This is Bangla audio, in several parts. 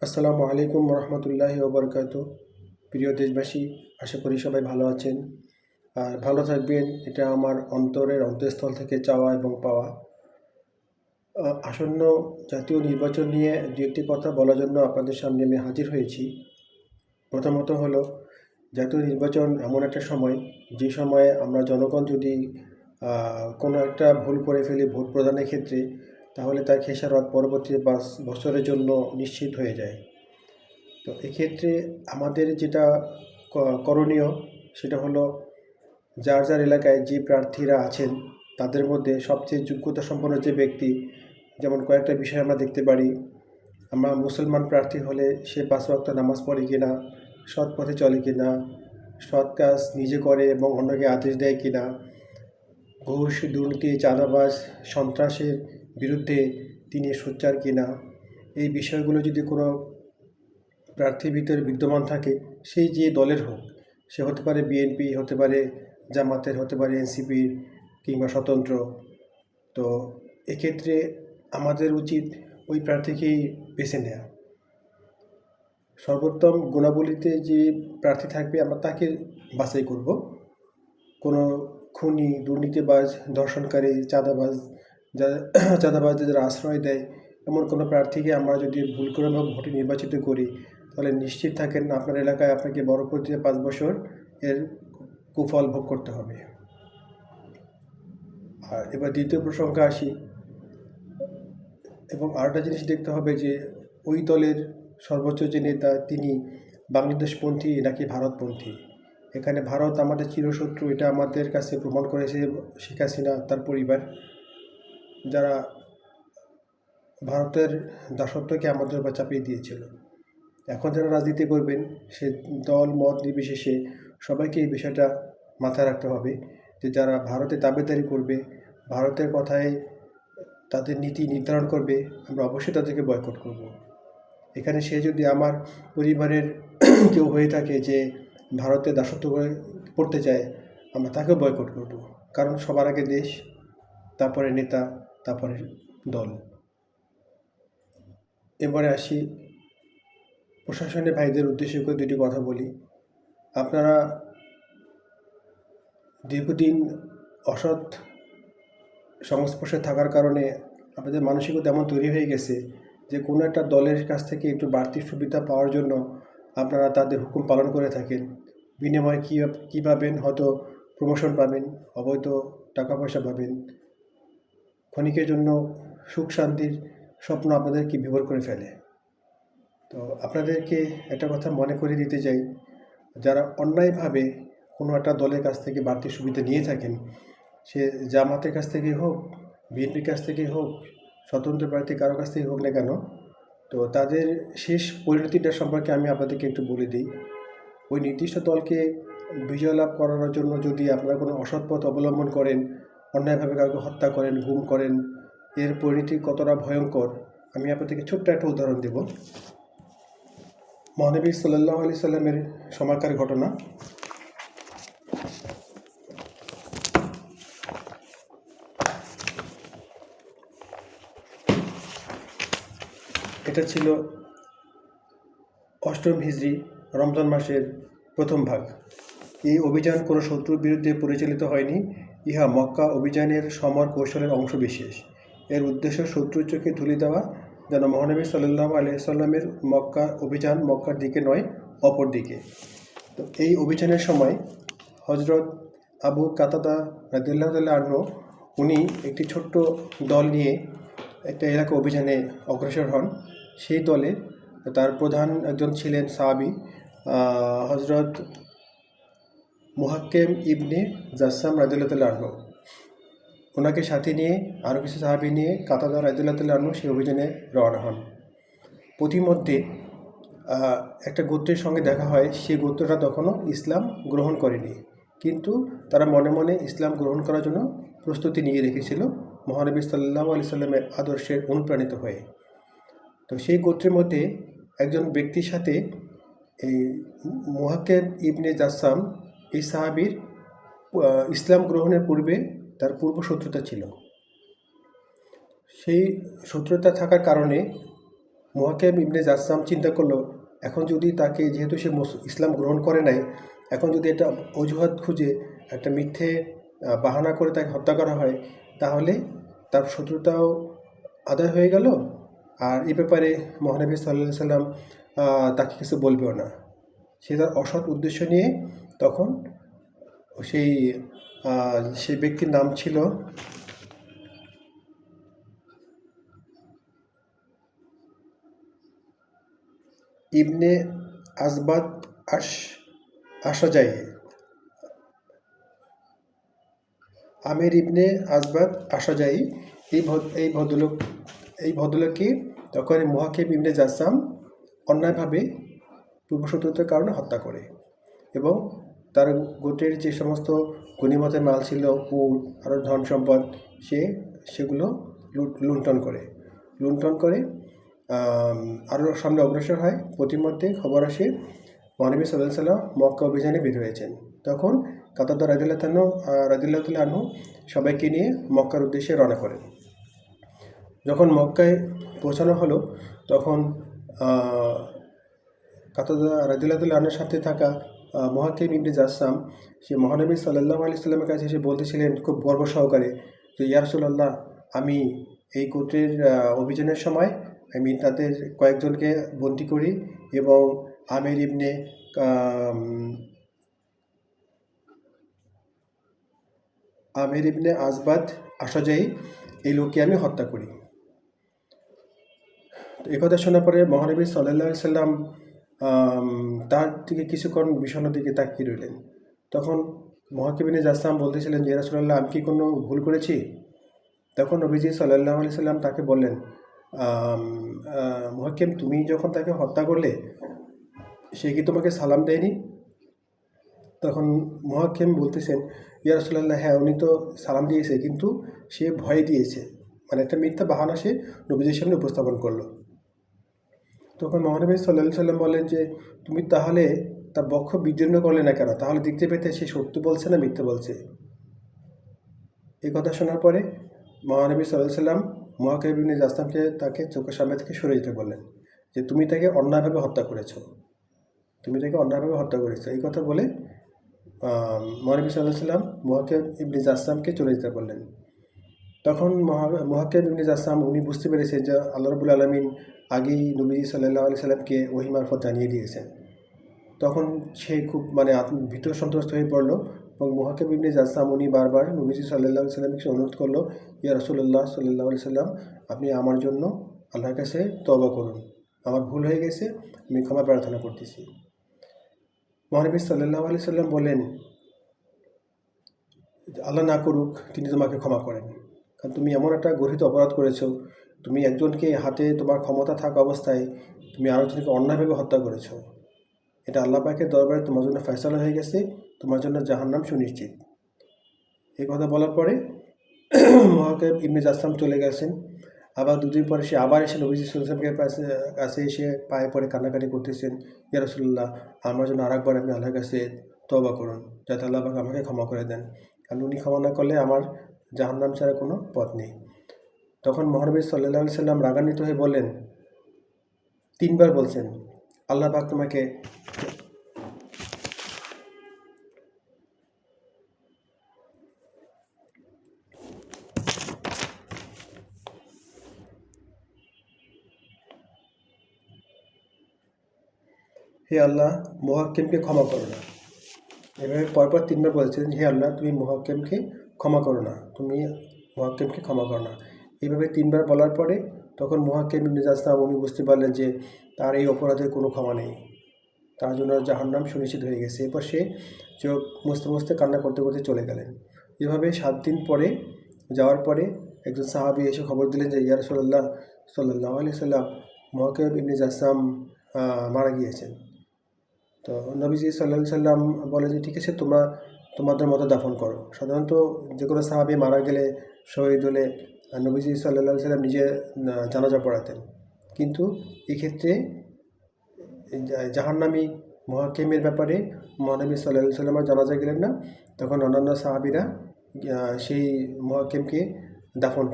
আসসালামু আলাইকুম রহমতুল্লাহি ওবরকাতু। প্রিয় দেশবাসী, আশা করি সবাই ভালো আছেন আর ভালো থাকবেন, এটা আমার অন্তরের অন্তঃস্থল থেকে চাওয়া এবং পাওয়া। আসন্ন জাতীয় নির্বাচন নিয়ে দু একটি কথা বলার জন্য আপনাদের সামনে আমি হাজির হয়েছি। প্রথমত হলো, জাতীয় নির্বাচন এমন একটা সময়, যে সময়ে আমরা জনগণ যদি কোনো একটা ভুল করে ফেলি ভোট প্রদানের ক্ষেত্রে, তাহলে তার খেসারত পরবর্তী 5 বছরের জন্য নিশ্চিত হয়ে যায়। তো এক্ষেত্রে আমাদের যেটা করণীয়, সেটা হলো যার যার এলাকায় যে প্রার্থীরা আছেন তাদের মধ্যে সবচেয়ে যোগ্যতা সম্পন্ন যে ব্যক্তি, যেমন কয়েকটা বিষয় আমরা দেখতে পারি। আমরা মুসলমান প্রার্থী হলে সে 5 ওয়াক্ত নামাজ পড়ে কিনা, সৎ পথে চলে কিনা, সৎ কাজ নিজে করে এবং অন্যকে আদেশ দেয় কিনা, ঘুষ দুর্নীতি চাঁদাবাজ সন্ত্রাসের বিরুদ্ধে তিনি সোচ্চার কিনা, এই বিষয়গুলো যদি কোনো প্রার্থীর ভিতরে বিদ্যমান থাকে, সেই যে দলের হোক, সে হতে পারে বিএনপি, হতে পারে জামাতের, হতে পারে এনসিপি কিংবা স্বতন্ত্র, তো এক্ষেত্রে আমাদের উচিত ওই প্রার্থীকেই বেছে নেওয়া। সর্বোত্তম গুণাবলীতে যে প্রার্থী থাকবে আমরা তাকে বাছাই করব। কোনো খুনি, দুর্নীতিবাজ, ধর্ষণকারী, চাঁদাবাজদের যারা আশ্রয় দেয়, এমন কোনো প্রার্থীকে আমরা যদি ভুল করে ভোটে নির্বাচিত করি, তাহলে নিশ্চিত থাকেন আপনার এলাকায় আপনাকে পরবর্তী 5 বছর এর কুফল ভোগ করতে হবে। আর এবার দ্বিতীয় প্রসঙ্গে আসি, এবং আরেকটা জিনিস দেখতে হবে যে ওই দলের সর্বোচ্চ যে নেতা তিনি বাংলাদেশপন্থী নাকি ভারতপন্থী। এখানে ভারত আমাদের চিরশত্রু, এটা আমাদের কাছে প্রমাণ করেছে শেখ হাসিনা, তার পরিবার, যারা ভারতের দাসত্বকে আমাদের উপর চাপিয়ে দিয়েছিল। এখন যারা রাজনীতি করবেন, সে দল মত নির্বিশেষে সবাইকে এই বিষয়টা মাথায় রাখতে হবে যে যারা ভারতে দাবেদারি করবে, ভারতের কথায় তাদের নীতি নির্ধারণ করবে, আমরা অবশ্যই তাদেরকে বয়কট করব। এখানে সে যদি আমার পরিবারের কেউ হয়ে থাকে যে ভারতে দাসত্ব করতে চায়, আমরা তাকেও বয়কট করব। কারণ সবার আগে দেশ, তারপরে নেতা, তারপরে দল। এবারে আসি প্রশাসনের ভাইদের উদ্দেশ্যে করে দুটি কথা বলি। আপনারা দীর্ঘদিন অসৎ সংস্পর্শে থাকার কারণে আপনাদের মানসিকতা এমন তৈরি হয়ে গেছে যে কোনো একটা দলের কাছ থেকে একটু বাড়তি সুবিধা পাওয়ার জন্য আপনারা তাদের হুকুম পালন করে থাকেন। বিনিময়ে কী পাবেন? হয়তো প্রমোশন পাবেন, অবৈধ টাকা পয়সা পাবেন, ক্ষণিকের জন্য সুখ শান্তির স্বপ্ন আপনাদেরকে বিভোর করে ফেলে। তো আপনাদেরকে একটা কথা মনে করে দিতে চাই, যারা অন্যায়ভাবে কোনো একটা দলের কাছ থেকে বাড়তি সুবিধা নিয়ে থাকেন, সে জামাতের কাছ থেকেই হোক, বিএনপির কাছ থেকেই হোক, স্বতন্ত্র প্রার্থী কারো কাছ থেকেই হোক না কেন, তো তাদের শেষ পরিণতিটা সম্পর্কে আমি আপনাদেরকে একটু বলে দিই। ওই নির্দিষ্ট দলকে বিজয় লাভ করানোর জন্য যদি আপনারা কোনো অসৎ পথ অবলম্বন করেন, অন্যায়ভাবে কাউকে হত্যা করেন, গুম করেন, এর পরিণতি কতটা ভয়ঙ্কর আমি আপনাদেরকে ছোট্ট একটা উদাহরণ দেব। মহানবী সাল্লাল্লাহু আলাইহি সাল্লামের সময়কার ঘটনা। এটা ছিল 8ম হিজরি রমজান মাসের প্রথম ভাগ। এই অভিযান কোনো শত্রুর বিরুদ্ধে পরিচালিত হয়নি, ইহা মক্কা অভিযানের সমর কৌশলের অংশবিশেষ। এর উদ্দেশ্য শত্রুর চোখে ধুলি দেওয়া, যেন মহানবী সাল্লাল্লাহু আলাইহি সাল্লামের মক্কা অভিযান মক্কার দিকে নয়, অপর দিকে। তো এই অভিযানের সময় হজরত আবু কাতাদা রাদিয়াল্লাহু তাআলা আনহু উনি একটি ছোট্ট দল নিয়ে একটা এলাকা অভিযানে অগ্রসর হন। সেই দলে তার প্রধান একজন ছিলেন সাহাবী হজরত মুহাক্কেম ইবনে জাসসাম রাদিয়াল্লাহু তাআলা আনহু। ওনাকে সাথে নিয়ে আরও কিছু সাহাবী নিয়ে কাতাদা রাদিয়াল্লাহু তাআলা আনহু সেই অভিযানে রওনা হন। পথিমধ্যে একটা গোত্রের সঙ্গে দেখা হয়, সেই গোত্রটা তখনও ইসলাম গ্রহণ করেনি, কিন্তু তারা মনে মনে ইসলাম গ্রহণ করার জন্য প্রস্তুতি নিয়ে রেখেছিল মহানবী সাল্লাল্লাহু আলাইহি সাল্লামের আদর্শের অনুপ্রাণিত হয়ে। তো সেই গোত্রের মধ্যে একজন ব্যক্তির সাথে এই মুহাক্কেম ইবনে জাসসাম, এই সাহাবীর ইসলাম গ্রহণের পূর্বে তার পূর্ব শত্রুতা ছিল। সেই শত্রুতা থাকার কারণে মুহাক্কিম ইবনে জাসসাম চিন্তা করলো, এখন যদি তাকে, যেহেতু সে ইসলাম গ্রহণ করে নাই, এখন যদি এটা অজুহাত খুঁজে একটা মিথ্যে বাহানা করে তাকে হত্যা করা হয়, তাহলে তার শত্রুতাও আদায় হয়ে গেল, আর এই ব্যাপারে মহানবী সাল্লাল্লাহু সাল্লাম তাকে কিছু বলবেও না। সে তার অসৎ উদ্দেশ্য নিয়ে তখন সেই সেই ব্যক্তির নাম ছিল ইবনে আসবাদ আশাজাই, আমির ইবনে আসবাদ আশাজাই। এই ভদ্রলোককে তখন মুহাক্কিম ইবনে জাসসাম অন্যায়ভাবে পূর্বশত্রুতার কারণে হত্যা করে, এবং তার গোত্রের যে সমস্ত গনিমতের মাল ছিল, উট আরও ধন সম্পদ, সেগুলো লুণ্ঠন করে আরও সামনে অগ্রসর হয়। প্রতিমধ্যে খবর আসে মহানবী সাল্লাল্লাহু আলাইহি সাল্লাম মক্কা অভিযানে বের হয়েছেন। তখন কাতাদা রাদিয়াল্লাহু আনহু সবাইকে নিয়ে মক্কার উদ্দেশ্যে রওনা করেন। যখন মক্কায় পৌঁছানো হলো, তখন কাতাদা রাদিয়াল্লাহু আনহুর সাথে থাকা মুহাক্কিম ইবনে জাসসাম সে মহানবী সাল্লাল্লাহু আলাইহি সাল্লামের কাছে এসে বলতেছিলেন খুব গর্ব সহকারে যে, ইয়া রাসূলুল্লাহ, আমি এই গোত্রের অভিযানের সময় আমি তাদের কয়েকজনকে বন্দী করি, এবং আমির ইবনে আসবাদ আশাজাই এই লোককে আমি হত্যা করি। এই কথা শোনার পরে মহানবী সাল্লাল্লাহু আলাইহি সাল্লাম তার দিকে কিছুক্ষণ বিষণ্ণ দিকে তাকিয়ে রইলেন। তখন মুহাক্কিম ইবনে জাসসাম বলতেছিলেন যে, ইয়া রাসূলুল্লাহ, আমি কি কোনো ভুল করেছি? তখন নবীজি সাল্লাল্লাহু আলাইহি সাল্লাম তাকে বললেন, মুহাক্কিম, তুমি যখন তাকে হত্যা করলে, সে কি তোমাকে সালাম দেয়নি? তখন মুহাক্কিম বলতেছেন, ইয়া রাসূলুল্লাহ, হ্যাঁ, উনি তো সালাম দিয়েছে, কিন্তু সে ভয় দিয়েছে, মানে একটা মিথ্যা বাহানা সে নবীজির সামনে উপস্থাপন করলো। তখন মহানবী সাল্লাল্লাহু আলাইহি সাল্লাম বলেন যে, তুমি তাহলে তার বক্ষ বিদীর্ণ করলে না কেন? তাহলে দেখতে পেতে সে সত্য বলছে না মিথ্যা বলছে। এই কথা শোনার পরে মহানবী সাল্লাল্লাহু আলাইহি সাল্লাম মুহাক্কিম ইবনে জাসসামকে তাকে চোখের সামনে থেকে সরে যেতে বললেন, যে তুমি তাকে অন্যায়ভাবে হত্যা করেছো। এই কথা বলে মহানবী সাল্লাল্লাহু আলাইহি সাল্লাম মুহাক্কিম ইবনে জাসসামকে চলে যেতে বললেন। তখন মুহাক্কিম ইবনে জাসসাম উনি বুঝতে পেরেছেন যে আল্লাহ রাব্বুল আলামিন আগেই নবীজি সাল্লাল্লাহু আলাইহি সাল্লামকে ওহী মারফত জানিয়ে দিয়েছেন। তখন সে খুব ভীত সন্ত্রস্ত হয়ে পড়ল, এবং মুহাক্কিম ইবনে জাসসাম উনি বারবার নবীজি সাল্লাল্লাহু আলাইহি সাল্লামকে অনুরোধ করলো, ইয়া রাসূলুল্লাহ সাল্লাল্লাহু আলাইহি সাল্লাম, আপনি আমার জন্য আল্লাহর কাছে তওবা করুন, আমার ভুল হয়ে গেছে, আমি ক্ষমা প্রার্থনা করতেছি। মহানবী সাল্লাল্লাহু আলাইহি সাল্লাম বলেন, আল্লাহ না করুক তিনি তোমাকে ক্ষমা করেন, কারণ তুমি এমন একটা গর্হিত অপরাধ করেছো। তুমি একজনকে হাতে তোমার ক্ষমতা থাকা অবস্থায় তুমি আরেকজনকে অন্যায়ভাবে হত্যা করেছো। এটা আল্লাহ পাকের দরবারে তোমার জন্য ফয়সালা হয়ে গেছে, তোমার জন্য জাহান্নাম সুনিশ্চিত। এই কথা বলার পরে মুহাক্কিম ইবনে জাসসাম চলে গেছেন। আবার দুদিন পরে সে আবার এসে নবীজি সাল্লাল্লাহু আলাইহি ওয়াসাল্লামের কাছে এসে পায়ে পড়ে কান্নাকাটি করতেছেন, ইয়া রাসূলুল্লাহ, আমার জন্য আরেকবার আপনি আল্লাহর কাছে তওবা করুন, যাতে আল্লাহ পাক আমাকে ক্ষমা করে দেন, কারণ উনি ক্ষমা না করলে আমার জাহান্নাম ছাড়া কোনো পথ নেই। তখন মহানবী সাল্লাল্লাহু আলাইহি সাল্লাম রাগান্বিত হয়ে বললেন, তিনবার বলছেন, আল্লাহ পাক তোমাকে হে আল্লাহ, মুহাক্কিমকে ক্ষমা করো না। এভাবে পরপর তিনবার বলছেন, হে আল্লাহ, তুমি মুহাক্কিমকে ক্ষমা করো না, এইভাবে তিনবার বলার পরে তখন মুহাক্কিম ইবনে জাসসাম উনি বুঝতে পারলেন যে তার এই অপরাধের কোনো ক্ষমা নেই, তার জন্য জাহান্নাম সুনিশ্চিত হয়ে গেছে। এরপর সে চোখ মুছতে কান্না করতে করতে চলে গেলেন। এভাবে 7 দিন পরে যাওয়ার পরে একজন সাহাবী এসে খবর দিলেন যে, ইয়া রাসূলুল্লাহ সাল্লাল্লাহু আলাইহি সাল্লাম, মুহাক্কিম ইবনে জাসসাম মারা গিয়েছেন। তো নবীজি সাল্লাল্লাহু আলাইহি সাল্লাম বলে যে, ঠিক আছে, তোমাদের মতো দাফন করো। সাধারণত যে কোনো সাহাবী মারা গেলে, শহীদ হলে নবীজি সাল্লাল্লাহু আলাইহি সাল্লাম নিজে জানাজা পড়াতেন, কিন্তু এক্ষেত্রে জাহান্নামী মুহাক্কিমের ব্যাপারে মহানবী সাল্লাল্লাহু আলাইহি সাল্লাম জানাজা গেলেন না। তখন অন্যান্য সাহাবীরা সেই মুহাক্কিমকে দাফন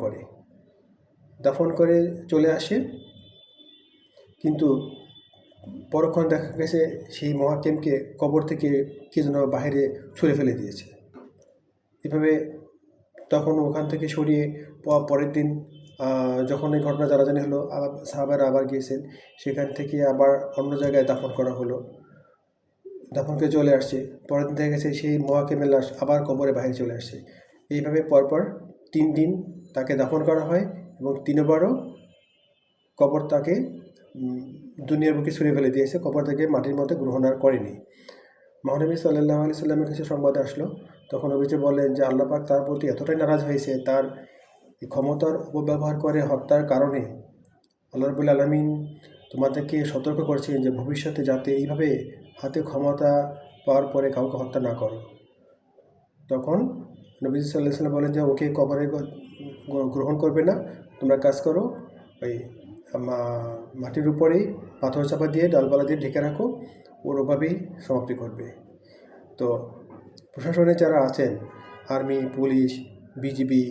করে চলে আসে। কিন্তু পরক্ষণে দেখা গেছে সেই মহাকেমকে কবর থেকে কে যেন বাইরে ছুঁড়ে ফেলে দিয়েছে। এভাবে তখন ওখান থেকে সরিয়ে পরের দিন যখন এই ঘটনা জানাজানি হলো, আবার সাহাবারা আবার গিয়েছেন, সেখান থেকে আবার অন্য জায়গায় দাফন করা হলো, দাফন করে চলে আসছে। পরের দিন দেখা গেছে সেই মহাকেমের লাশ আবার কবরে বাইরে চলে আসছে। এইভাবে পরপর 3 দিন তাকে দাফন করা হয় এবং 3বারও কবর তাকে দুনিয়ার বুকে ছুঁড়ে ফেলে দিয়েছে, কবর থেকে মাটির মধ্যে গ্রহণ আর করেনি। মহানবী সাল্লাল্লাহু আলাইহি সাল্লামের কাছে সংবাদ আসলো, তখন নবীজি বললেন যে আল্লাহ পাক তার প্রতি এতটাই নারাজ হয়েছে, তার ক্ষমতার অপব্যবহার করে হত্যার কারণে আল্লাহ রাব্বুল আলামিন তোমাদেরকে সতর্ক করছেন যে ভবিষ্যতে যাতে এইভাবে হাতে ক্ষমতা পাওয়ার পরে কাউকে হত্যা না করো। তখন নবীজি সাল্লাল্লাহু আলাইহি সাল্লাম বলেন যে ওকে কবরে গ্রহণ করবে না, তোমরা কাজ করো, ওই মাটির উপরেই পাথর চাপা দিয়ে ডালপালা দিয়ে ঢেকে রাখো, ওর ওভাবেই সমাপ্তি করবে। তো প্রশাসনে যারা আছেন, আর্মি, পুলিশ, বিজিবি,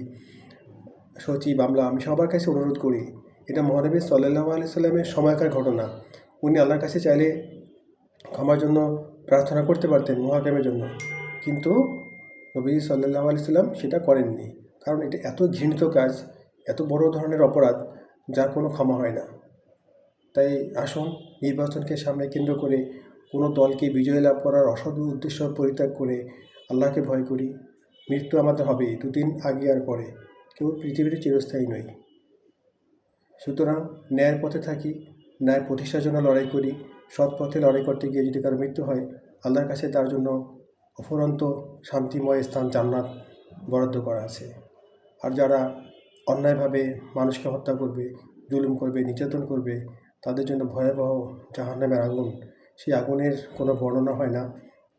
সচিব, আমলা, আমি সবার কাছে অনুরোধ করি, এটা মহানবী সাল্লাল্লাহু আলাইহি সাল্লামের সময়কার ঘটনা। উনি আল্লাহর কাছে চাইলে ক্ষমার জন্য প্রার্থনা করতে পারতেন মহাকামের জন্য, কিন্তু নবী সাল্লাল্লাহু আলাইহি সাল্লাম সেটা করেননি, কারণ এটা এত ঘৃণিত কাজ, এত বড় ধরনের অপরাধ, যার কোনো ক্ষমা হয় না। তাই আসুন নির্বাচনকে সামনে কেন্দ্র করে কোনো দলকে বিজয় লাভ করার অসৎ উদ্দেশ্য পরিত্যাগ করে আল্লাহকে ভয় করি। মৃত্যু আমাদের হবেই, 2 দিন আগে আর পরে, কেউ পৃথিবীতে চিরস্থায়ী নয়। সুতরাং ন্যায়ের পথে থাকি, ন্যায় প্রতিষ্ঠার জন্য লড়াই করি। সৎ পথে লড়াই করতে গিয়ে যদি কারো মৃত্যু হয়, আল্লাহর কাছে তার জন্য অফুরন্ত শান্তিময় স্থান জান্নাত বরাদ্দ করা আছে। আর যারা অন্যায়ভাবে মানুষকে হত্যা করবে, জুলুম করবে, নির্যাতন করবে, তাদের জন্য ভয়াবহ জাহান্নামের আগুন, সেই আগুনের কোনো বর্ণনা হয় না।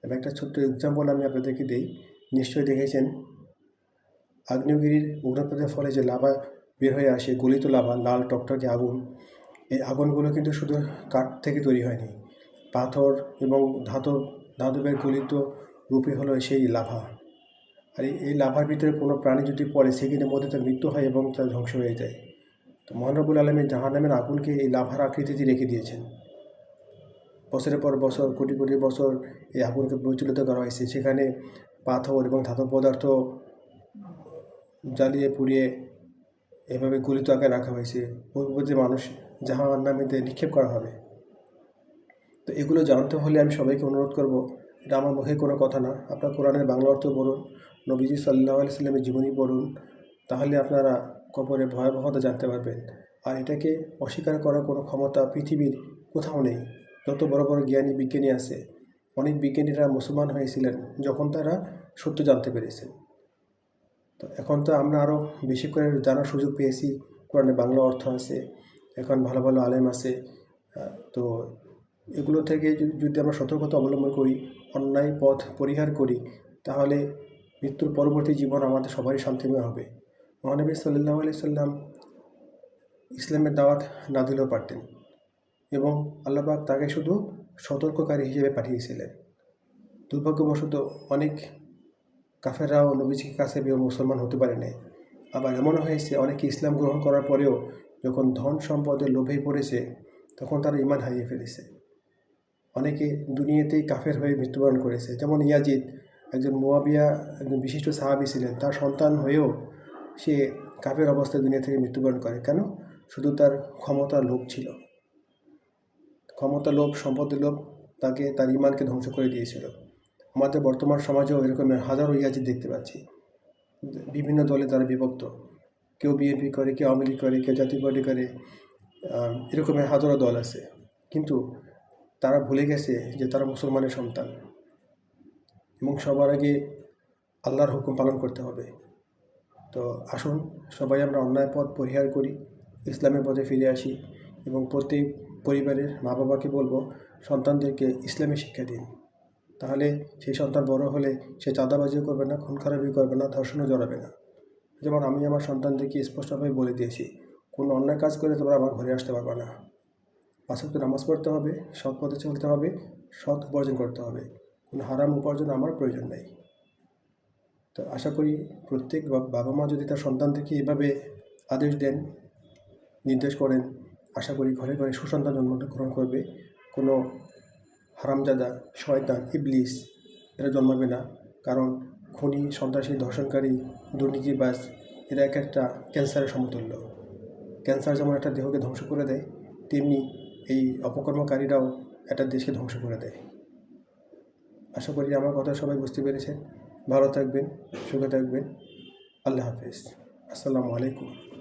এবং একটা ছোট্ট এক্সাম্পল আমি আপনাদেরকে দিই। নিশ্চয়ই দেখেছেন আগ্নেয়গিরির অগ্নুৎপাতের ফলে যে লাভা বের হয়ে আসে, গলিত লাভা, লাল টকটকে আগুন, এই আগুনগুলো কিন্তু শুধু কাঠ থেকে তৈরি হয়নি, পাথর এবং ধাতবের গলিত রূপে হলো সেই লাভা। আর এই লাভার ভিতরে কোনো প্রাণী যদি পড়ে, সেখানের মধ্যে তার মৃত্যু হয় এবং তার ধ্বংস হয়ে যায়। তো মহান রব্বুল আলামিন জাহান্নামের আগুনকে এই লাভার আকৃতিতে রেখে দিয়েছেন। বছরের পর বছর, কোটি কোটি বছর এই আগুনকে প্রজ্বলিত করা হয়েছে। সেখানে পাথর এবং ধাতব পদার্থ জ্বালিয়ে পুড়িয়ে এভাবে গলিত আকারে রাখা হয়েছে, পরবর্তী মানুষ জাহান্নামেতে নিক্ষেপ করা হবে। তো এগুলো জানতে হলে আমি সবাইকে অনুরোধ করব, এটা আমার মুখে কোনো কথা না, আপনার কোরআনের বাংলা অর্থ পড়ুন, নবীজি সাল্লাল্লাহু আলাইহি সাল্লামের জীবনী পড়ুন, তাহলে আপনারা কবরের ভয়াবহতা জানতে পারবেন। আর এটাকে অস্বীকার করার কোনো ক্ষমতা পৃথিবীর কোথাও নেই। যত বড় বড় জ্ঞানী বিজ্ঞানী আছে, অনেক বিজ্ঞানীরা মুসলমান হয়েছিলেন যখন তারা সত্য জানতে পেরেছেন। তো এখন তো আমরা আরও বেশি করে জানার সুযোগ পেয়েছি, কোরআনের বাংলা অর্থ আছে, এখন ভালো ভালো আলেম আছে। তো এগুলো থেকে যদি আমরা সতর্কতা অবলম্বন করি, অন্যায় পথ পরিহার করি, তাহলে মৃত্যুর পরবর্তী জীবন আমাদের সবারই শান্তিময় হবে। মহানবী সাল্লাল্লাহু আলাইহি সাল্লাম ইসলামের দাওয়াত না দিলেও পারতেন, এবং আল্লাহ পাক তাকে শুধু সতর্ককারী হিসেবে পাঠিয়েছিলেন। দুর্ভাগ্যবশত অনেক কাফেররাও নবীজির কাছে পেয়েও মুসলমান হতে পারে নাই। আবার এমনও হয়েছে অনেকে ইসলাম গ্রহণ করার পরেও যখন ধন সম্পদের লোভে পড়েছে, তখন তারা ঈমান হারিয়ে ফেলেছে। অনেকে দুনিয়াতেই কাফের হয়ে মৃত্যুবরণ করেছে, যেমন ইয়াজিদ, একজন মুয়াবিয়া, একজন বিশিষ্ট সাহাবী ছিলেন, তার সন্তান হয়েও সে কাফের অবস্থায় দুনিয়া থেকে মৃত্যুবরণ করে। কেন? শুধু তার ক্ষমতার লোভ ছিল। ক্ষমতা লোভ, সম্পদের লোভ তাকে তার ঈমানকে ধ্বংস করে দিয়েছিল। আমাদের বর্তমান সমাজেও এরকম হাজারো ইয়াজিদ দেখতে পাচ্ছি। বিভিন্ন দলে তারা বিভক্ত, কেউ বিএনপি করে, কেউ আওয়ামী লীগ করে, কেউ জাতীয় পার্টি করে, এরকমের হাজারো দল আছে। কিন্তু তারা ভুলে গেছে যে তারা মুসলমানের সন্তান, এবং সবার আগে আল্লাহর হুকুম পালন করতে হবে। তো আসুন সবাই আমরা অন্যায় পথ পরিহার করি, ইসলামের পথে ফিরে আসি, এবং প্রত্যেক পরিবারের মা বাবাকে বলবো সন্তানদেরকে ইসলামী শিক্ষা দিন। তাহলে সেই সন্তান বড় হলে সে চাঁদাবাজিও করবে না, খুন খারাপি করবে না, ধর্ষণও জড়াবে না। যেমন আমি আমার সন্তানদেরকে স্পষ্টভাবে বলে দিয়েছি, কোনো অন্যায় কাজ করে তোমরা আমার ঘরে আসতে পারবে না। 5 ওয়াক্ত নামাজ পড়তে হবে, সৎ পথে চলতে হবে, সৎ উপার্জন করতে হবে, কোনো হারাম উপার্জন আমার প্রয়োজন নেই। তো আশা করি প্রত্যেক বাবা মা যদি তার সন্তানদেরকে এভাবে আদেশ দেন, নির্দেশ করেন, আশা করি ঘরে ঘরে সুসন্তান জন্মগ্রহণ করবে। কোনো হারামজাদা, শয়তান, ইবলিস এরা জন্মাবে না। কারণ খুনি, সন্ত্রাসী, ধর্ষণকারী, দুর্নীতিবাজ এরা এক একটা ক্যান্সারের সমতুল্য। ক্যান্সার যেমন একটা দেহকে ধ্বংস করে দেয়, তেমনি এই অপকর্মকারীরাও একটা দেশকে ধ্বংস করে দেয়। আশা করি আমার কথা সবাই বুঝতে পেরেছেন। ভালো থাকবেন, সুখে থাকবেন। আল্লাহ হাফেজ। আসসালামু আলাইকুম।